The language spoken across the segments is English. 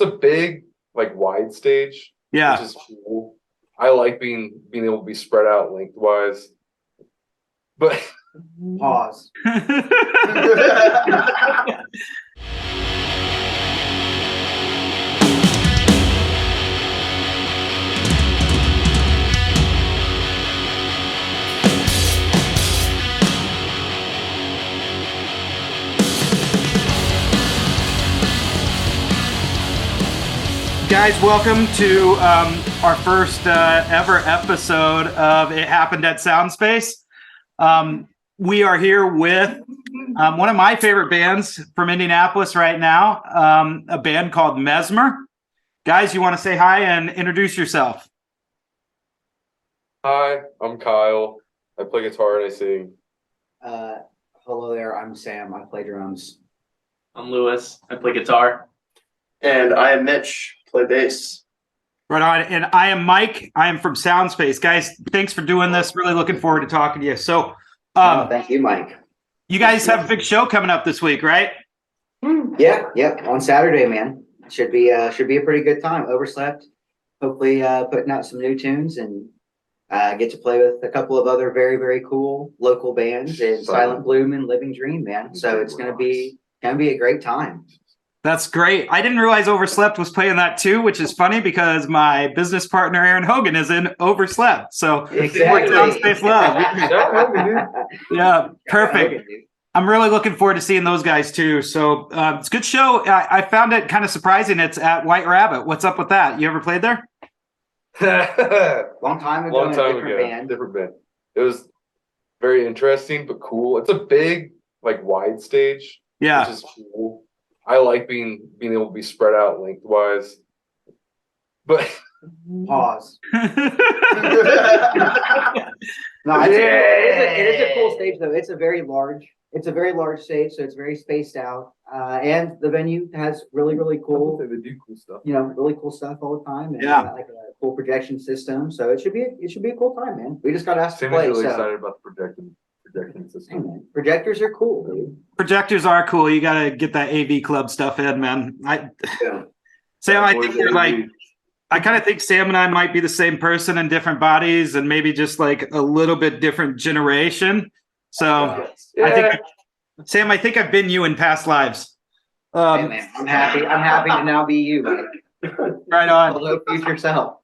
It's a big, like wide stage, Yeah. which is cool. I like being able to be spread out lengthwise. But Pause. Guys, welcome to our first ever episode of It Happened at Soundspace. We are here with one of my favorite bands from Indianapolis right now, a band called MZMR. Guys, you want to say hi and introduce yourself? hi, I'm Kyle. I play guitar and I sing. Hello there, I'm Sam. I play drums. I'm Lewis. I play guitar. And I am Mitch. Play bass. Right on. And I am Mike. I am from Soundspace. Guys, thanks for doing this. Really looking forward to talking to you. So, Thank you, Mike. you guys have a big show coming up this week, right? Yep. On Saturday, man. Should be a pretty good time. Overslept. Hopefully, putting out some new tunes and get to play with a couple of other very, very cool local bands in Silent Bloom and Living Dream, man. So it's gonna be a great time. That's great. I didn't realize Overslept was playing that too, which is funny because my business partner Aaron Hogan is in Overslept. So Exactly. Soundspace love. Yeah, perfect. I'm really looking forward to seeing those guys too. So it's a good show. I found it kind of surprising. It's at White Rabbit. What's up with that? You ever played there? Long time ago, Different band. It was very interesting but cool. It's a big, like wide stage. Yeah. Which is cool. I like being able to be spread out lengthwise. But Pause. No, it is a cool stage though. It's a very large stage, so it's very spaced out. And the venue has really, really cool. They do cool stuff. Really cool stuff all the time. And Yeah. like a cool projection system. So it should be a cool time, man. We just got asked to Sam play. is really So excited about the projection hey, system. man, projectors are cool, dude. Projectors are cool. You got to get that AV club stuff in, man. Sam, I think you're like, I kind of think Sam and I might be the same person in different bodies and maybe just like a little bit different generation. So Yeah. I think I've been you in past lives. Hey, man, I'm happy to now be you, Mike. Right on. Hello, future self.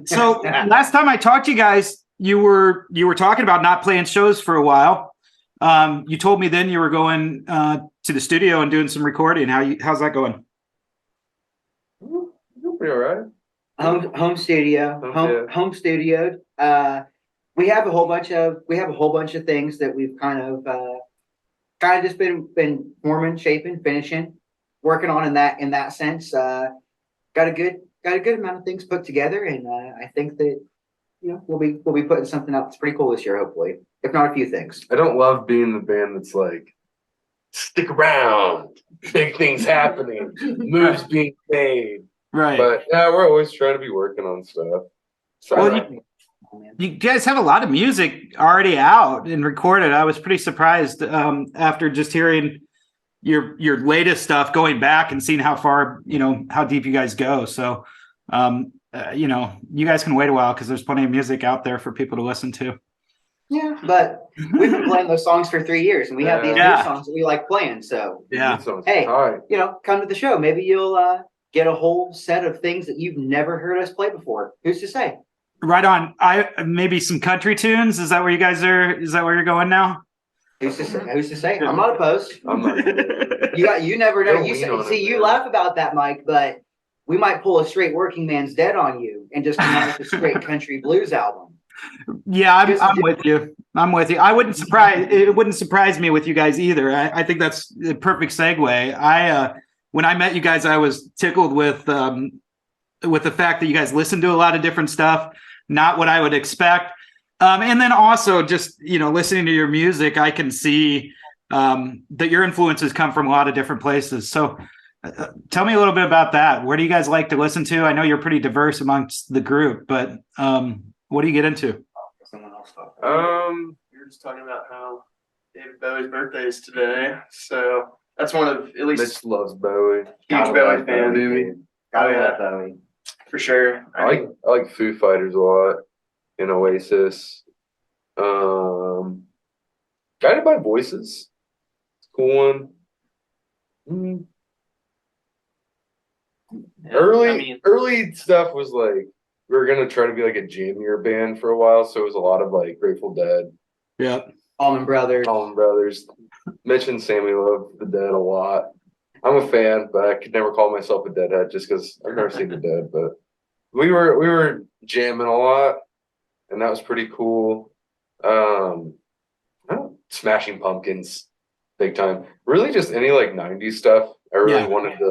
So last time I talked to you guys, you were talking about not playing shows for a while. You told me then you were going to the studio and doing some recording. How's that going? You're pretty all right. Home studio. We have a whole bunch of things that we've kind of just been forming, shaping, finishing, working on in that sense. Got a good amount of things put together, and I think that we'll be putting something out that's pretty cool this year, hopefully, if not a few things. I don't love being the band that's like, stick around, big things happening, moves being made. Right. But yeah, we're always trying to be working on stuff. Well, you guys have a lot of music already out and recorded. I was pretty surprised after just hearing your latest stuff, going back and seeing how far, how deep you guys go. So, you guys can wait a while because there's plenty of music out there for people to listen to. Yeah, but we've been playing those songs for 3 years, and we have these new songs that we like playing. So yeah, hey, come to the show. Maybe you'll get a whole set of things that you've never heard us play before. Who's to say? Right on. Maybe some country tunes. Is that where you guys are? Is that where you're going now? Who's to say? I'm not opposed. I'm not. You never know. You laugh about that, Mike, but we might pull a straight Working Man's Dead on you and just come out with a straight country blues album. Yeah, I'm with you. It wouldn't surprise me with you guys either. I think that's the perfect segue. When I met you guys, I was tickled with the fact that you guys listen to a lot of different stuff, not what I would expect. And then also just, listening to your music, I can see that your influences come from a lot of different places. So tell me a little bit about that. Where do you guys like to listen to? I know you're pretty diverse amongst the group, but what do you get into? Someone else talk. We were just talking about how David Bowie's birthday is today. So that's one of, at least, Mitch loves Bowie. huge Bowie fan. Gotta yeah. love Bowie. For sure. I like Foo Fighters a lot, and Oasis. Guided by Voices, cool one. Mm. yeah, Early I mean, early stuff was like we were gonna try to be like a jammier band for a while, so it was a lot of like Grateful Dead, Yeah. Allman Brothers. Allman Brothers. Mentioned Sammy Love the Dead a lot. I'm a fan, but I could never call myself a Deadhead just because I've never seen the Dead. But we were jamming a lot, and that was pretty cool. Smashing Pumpkins, big time. Really, just any like '90s stuff. I really Yeah. wanted to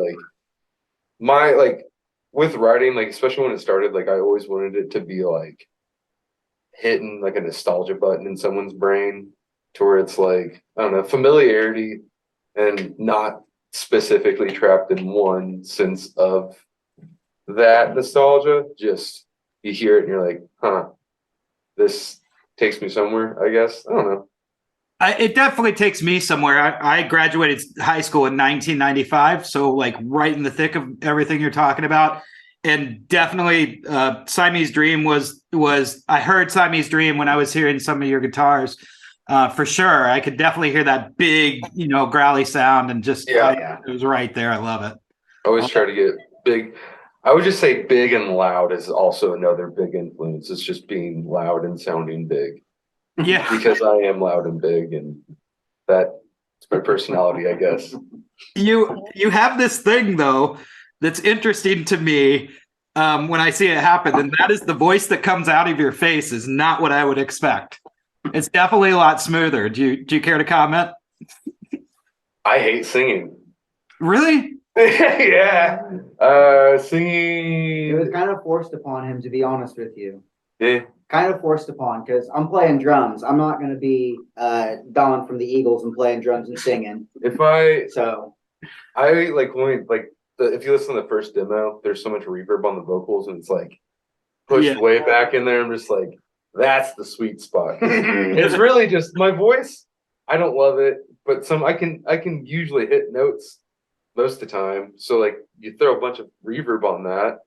like with writing, like especially when it started, like I always wanted it to be like hitting like a nostalgia button in someone's brain to where it's like, I don't know, familiarity and not specifically trapped in one sense of that nostalgia. Just you hear it and you're like, huh, this takes me somewhere, I guess. I don't know. It definitely takes me somewhere. I graduated high school in 1995, so like right in the thick of everything you're talking about. And definitely, Siamese Dream was. I heard Siamese Dream when I was hearing some of your guitars. For sure, I could definitely hear that big, growly sound, and just Yeah. it was right there. I love it. I always try to get big. I would just say big and loud is also another big influence. It's just being loud and sounding big. Yeah, Because I am loud and big, and that's my personality, I guess. you have this thing though that's interesting to me when I see it happen, and that is the voice that comes out of your face is not what I would expect. It's definitely a lot smoother. Do you care to comment? I hate singing. Really? Yeah. It was Singing. kind of forced upon him, to be honest with you. Yeah. Kind of forced upon because I'm playing drums. I'm not going to be Don from the Eagles and playing drums and singing. If I So like when if you listen to the first demo, there's so much reverb on the vocals, and it's like pushed Yeah. way back in there. I'm just like, that's the sweet spot. It's really just my voice. I don't love it, but I can usually hit notes most of the time. So like you throw a bunch of reverb on that,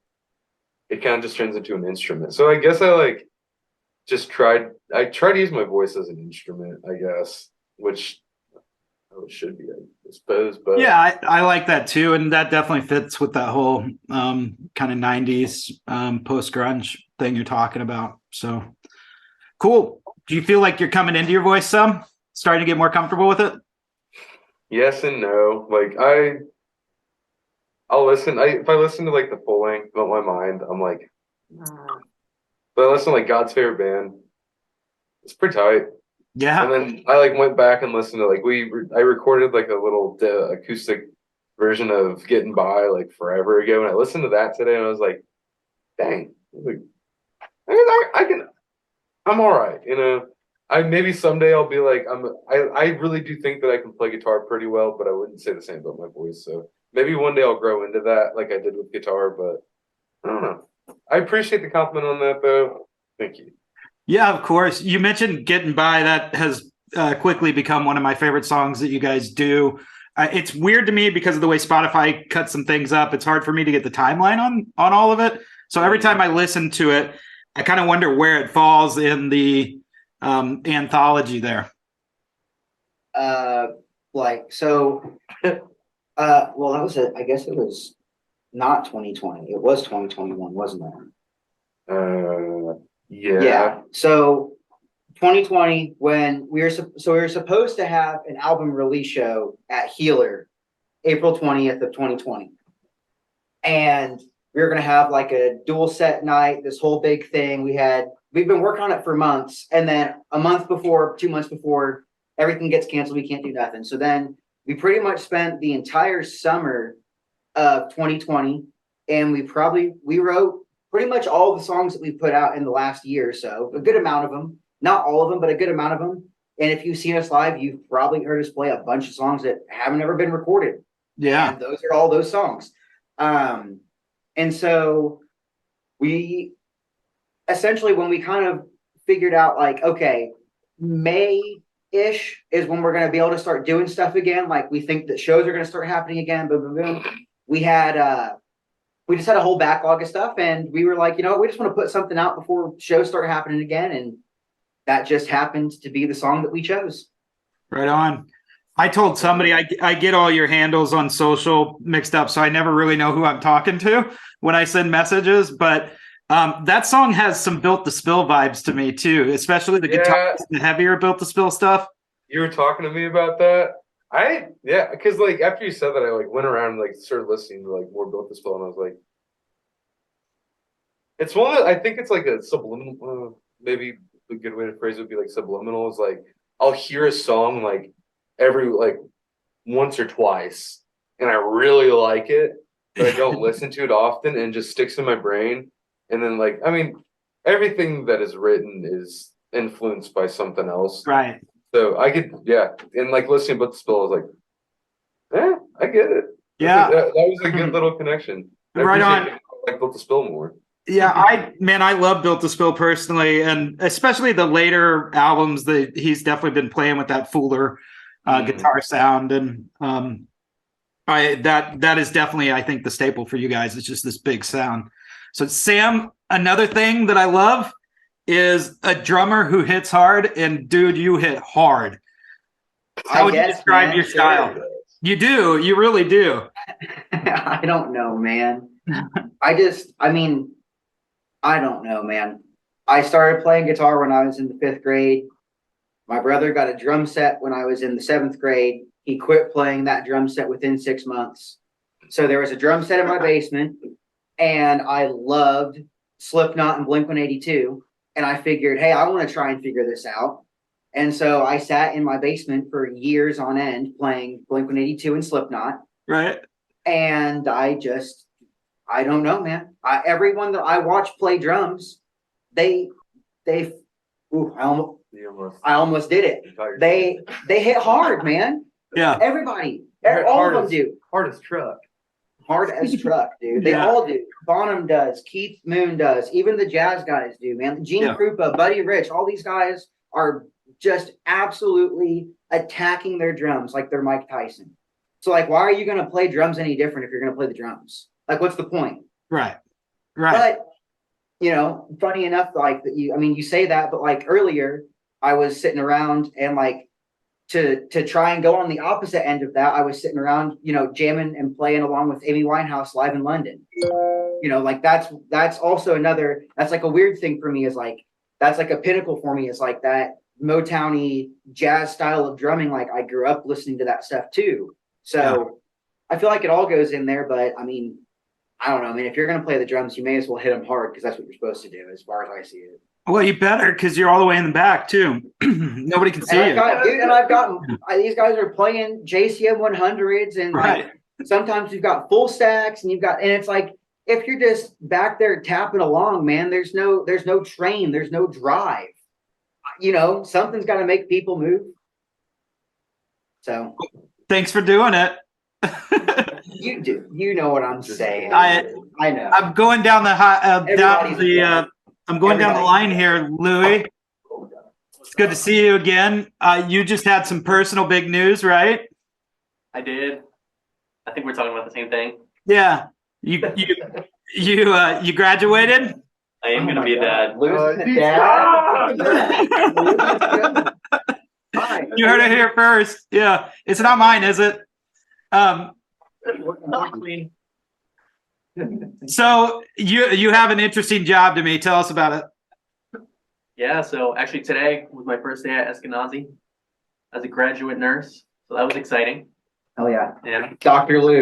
it kind of just turns into an instrument. So I guess I try to use my voice as an instrument, I guess, which it should be, I suppose. But Yeah, I like that too, and that definitely fits with that whole kind of 90s post grunge thing you're talking about. So cool. Do you feel like you're coming into your voice some? Starting to get more comfortable with it? yes and no. Like I'll listen. If I listen to like the full length of my mind, I'm like, but I listen to like God's Favorite Band. It's pretty tight. Yeah. And then I like went back and listened to like I recorded like a little acoustic version of Getting By like forever ago, and I listened to that today, and I was like, dang, like, I'm all right, I maybe someday I'll be like I really do think that I can play guitar pretty well, but I wouldn't say the same about my voice. So maybe one day I'll grow into that like I did with guitar, but I don't know. I appreciate the compliment on that though. Thank you. Yeah, of course. You mentioned Getting By. That has quickly become one of my favorite songs that you guys do. It's weird to me because of the way Spotify cuts some things up. It's hard for me to get the timeline on all of it. So every time I listen to it, I kind of wonder where it falls in the anthology there. well, that was it. I guess it was not 2020. It was 2021, wasn't it? Yeah. So 2020, when we were supposed to have an album release show at Healer, April 20th of 2020, and we were going to have like a dual set night. This whole big thing. We've been working on it for months, and then a month before, 2 months before, everything gets canceled. We can't do nothing. So then we pretty much spent the entire summer of 2020, and we wrote pretty much all the songs that we put out in the last year or so, a good amount of them, not all of them, but a good amount of them. And if you've seen us live, you've probably heard us play a bunch of songs that haven't ever been recorded. Yeah. And those are all those songs. And so we essentially, when we kind of figured out like, okay, May-ish is when we're going to be able to start doing stuff again. Like we think that shows are going to start happening again. Boom, boom, boom. We we just had a whole backlog of stuff, and we were like, you know what, we just want to put something out before shows start happening again, and that just happened to be the song that we chose. Right on. I told somebody I get all your handles on social mixed up, so I never really know who I'm talking to when I send messages. But that song has some Built to Spill vibes to me too, especially the guitar, the heavier Built to Spill stuff. You were talking to me about that. Because like after you said that, I like went around and like started listening to like more Built to Spill, and I was like, it's one that I think it's like a subliminal. Maybe a good way to phrase it would be like subliminal. Is like I'll hear a song like every like once or twice, and I really like it, but I don't listen to it often, and it just sticks in my brain. And then like I mean, everything that is written is influenced by something else, right? So I could and like listening to the Spill, I was like, I get it. Yeah, that was a good little connection. Right on. Like Built to Spill more. Yeah, I love Built to Spill personally, and especially the later albums that he's definitely been playing with that fuller guitar sound, and that is definitely, I think, the staple for you guys. It's just this big sound. So Sam, another thing that I love is a drummer who hits hard, and dude, you hit hard. How would you describe your style? You do, you really do. I don't know, man. I don't know, man. I started playing guitar when I was in the 5th grade. My brother got a drum set when I was in the 7th grade. He quit playing that drum set within 6 months. So there was a drum set in my basement, and I loved Slipknot and Blink-182. And I figured, hey, I want to try and figure this out. And so I sat in my basement for years on end playing Blink-182 and Slipknot. Right. And I don't know, man. Everyone that I watch play drums, I almost did it. They hit hard, man. Yeah. Everybody, all of them do. Hard as truck. Hard as truck, dude. They all do. Bonham does. Keith Moon does. Even the jazz guys do, man. Gene Krupa, Buddy Rich, all these guys are just absolutely attacking their drums like they're Mike Tyson. So, like, why are you going to play drums any different if you're going to play the drums? Like, what's the point? Right. But, you know, funny enough, like, you say that, but, like, earlier, I was sitting around and, like, to try and go on the opposite end of that, I was sitting around, you know, jamming and playing along with Amy Winehouse live in London. You know, like, that's also another, that's, like, a weird thing for me is, like, that's, like, a pinnacle for me is, like, that Motown-y jazz style of drumming. Like, I grew up listening to that stuff, too. So I feel like it all goes in there, but I mean, I don't know. I mean, if you're going to play the drums, you may as well hit them hard because that's what you're supposed to do, as far as I see it. Well, you better, because you're all the way in the back too. Nobody can see you. I've got these guys are playing JCM 100s, and like, sometimes you've got full stacks, and it's like if you're just back there tapping along, man, there's no train, there's no drive. You know, something's got to make people move. So. Thanks for doing it. You do. You know what I'm saying. I know. I'm going down the I'm going down the line here, Louis. It's good to see you again. You just had some personal big news, right? I did. I think we're talking about the same thing. Yeah. You graduated? I am going to be a dad. You heard it here first. Yeah. It's not mine, is it? So you have an interesting job to me. Tell us about it. Yeah, so actually today was my first day at Eskenazi as a graduate nurse. So that was exciting. Oh yeah. Yeah. Dr. Lou.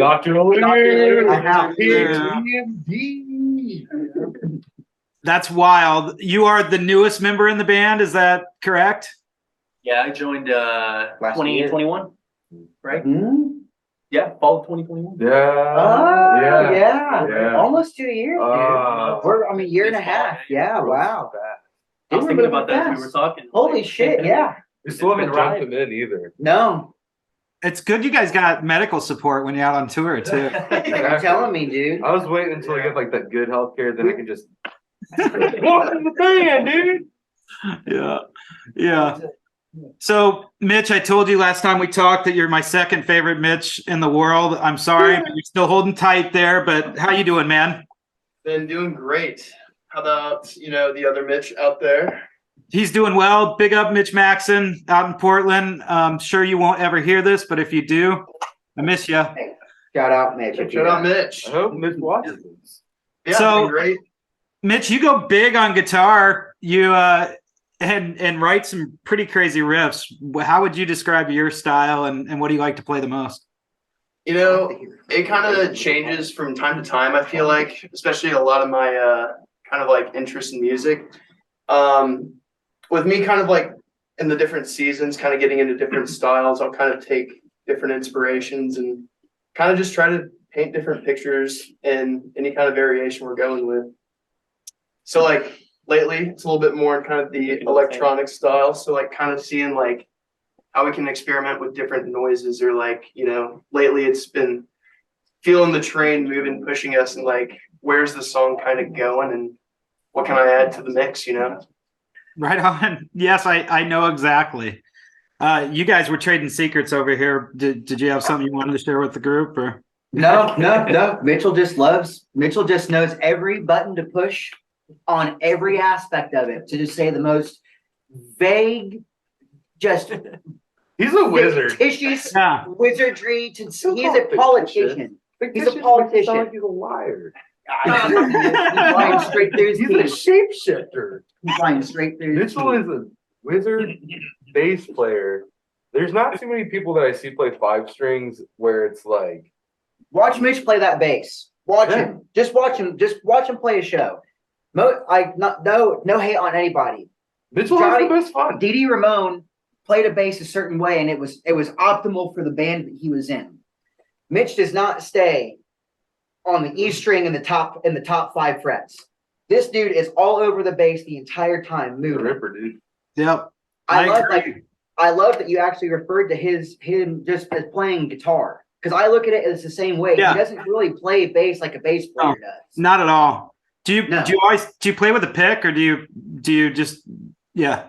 That's wild. You are the newest member in the band, is that correct? Yeah, I joined 2021, right? Mm-hmm. Yeah, fall of 2021. Yeah. Almost 2 years, dude. We're a year and a half. Yeah, wow. I was thinking about that as we were talking. Holy shit, yeah. We still haven't dropped them in either. No. It's good you guys got medical support when you're out on tour, too. You're telling me, dude. I was waiting until I get like that good healthcare, then I can just walk in the band, dude. Yeah. So, Mitch, I told you last time we talked that you're my second favorite Mitch in the world. I'm sorry, but you're still holding tight there. But how you doing, man? Been doing great. How about, the other Mitch out there? He's doing well. Big up Mitch Maxon out in Portland. I'm sure you won't ever hear this, but if you do, I miss you. Hey, shout out, Mitch. Shout out Mitch. I hope Mitch watches this. Yeah, So- been great. Mitch, you go big on guitar. You and write some pretty crazy riffs. How would you describe your style, and what do you like to play the most? It kind of changes from time to time, I feel like, especially a lot of my kind of like interest in music. With me kind of like in the different seasons, kind of getting into different styles, I'll kind of take different inspirations and kind of just try to paint different pictures in any kind of variation we're going with. So like lately, it's a little bit more in kind of the electronic style. So like kind of seeing like how we can experiment with different noises, or like, lately it's been feeling the train moving, pushing us, and like, where's the song kind of going and what can I add to the mix, Right on. Yes, I know exactly. You guys were trading secrets over here. Did you have something you wanted to share with the group, or? No. Mitchell just knows every button to push on every aspect of it, to just say the most vague, just He's a wizard. fictitious Yeah. wizardry. He's call a it politician. He's a Fictitious makes it sound politician. like he's a liar. He's flying straight through his He's a teeth. shapeshifter. He's flying straight through his Mitchell teeth. is a wizard bass player. There's not too many people that I see play 5 strings where it's like, Watch Mitch play that bass. Watch Yeah. him. Just watch him. Just watch him play a show. No hate on anybody. Mitchell has the best fun. Dee Dee Ramone played a bass a certain way, and it was optimal for the band that he was in. Mitch does not stay on the E string in the top 5 frets. This dude is all over the bass the entire time, The moving. Ripper, dude. Yep. I love agree. I love that you actually referred to him just as playing guitar, because I look at it as the same way. Yeah. He doesn't really play bass like a bass player does. Not at all. Do you No. do you play with a pick, or do you just Yeah,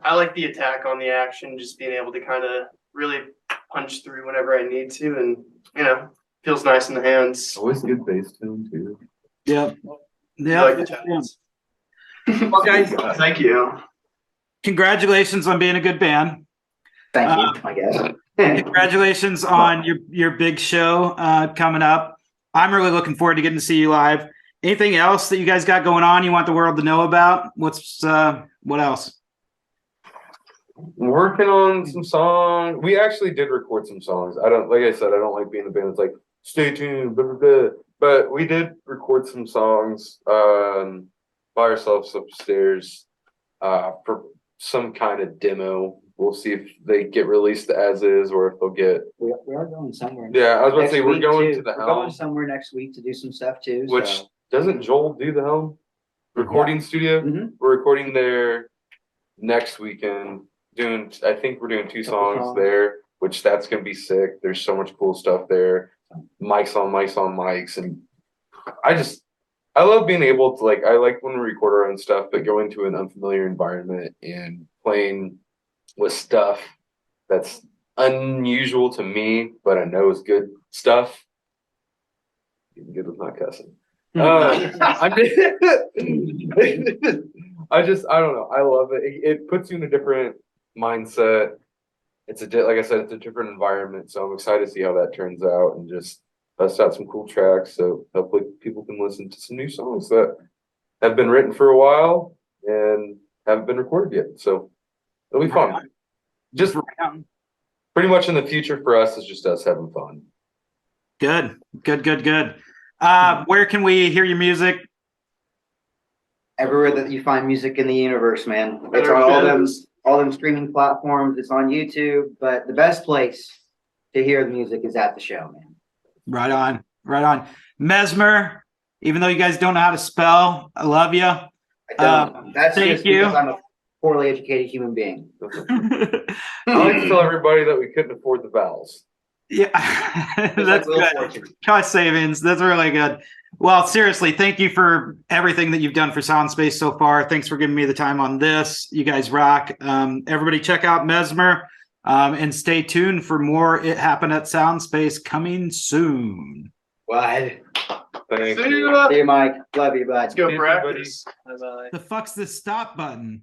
I like the attack on the action, just being able to kind of really punch through whenever I need to, and feels nice in the hands. Always good bass tune, too. Yep. I like the Yep. tones. Well, guys, Thank you. congratulations on being a good band. Thank you, I guess. Congratulations on your big show coming up. I'm really looking forward to getting to see you live. Anything else that you guys got going on you want the world to know about? What else? Working on some songs. We actually did record some songs. Like I said, I don't like being in a band that's like, stay tuned, blah, blah, blah. But we did record some songs by ourselves upstairs for some kind of demo. We'll see if they get released as is, or if they'll get. We are going somewhere. Yeah, I was about to next say we're week, going too. to the We're going Helm, somewhere next week to do some stuff too. which so. doesn't Joel do the Helm recording studio? Mhm. We're recording there next weekend. I think we're doing 2 Couple songs songs. there, which that's gonna be sick. There's so much cool stuff there. Mics on mics, and I love being able to I like when we record our own stuff, but go into an unfamiliar environment and playing with stuff that's unusual to me, but I know is good stuff. Even good with not cussing. I don't know. I love it. It puts you in a different mindset. Like I said, it's a different environment. So I'm excited to see how that turns out and just bust out some cool tracks. So hopefully people can listen to some new songs that have been written for a while and haven't been recorded yet. So it'll be fun. Just pretty much in the future for us is just us having fun. Good. Where can we hear your music? Everywhere that you find music in the universe, man. It's on all them streaming platforms. It's on YouTube, but the best place to hear the music is at the show, man. Right on. MZMR, even though you guys don't know how to spell, I love you. I don't. That's thank just you. because I'm a poorly educated human being. I like to tell everybody that we couldn't afford the vowels. Yeah, Just like that's Wheel of good. Fortune. Cost savings. That's really good. Well, seriously, thank you for everything that you've done for Soundspace so far. Thanks for giving me the time on this. You guys rock. Everybody check out MZMR and stay tuned for more It Happened at Soundspace coming soon. What? Thank See you. ya. See you, Mike. Love you, bud. Let's go Thank you, buddy. practice. Bye-bye. The fuck's this stop button?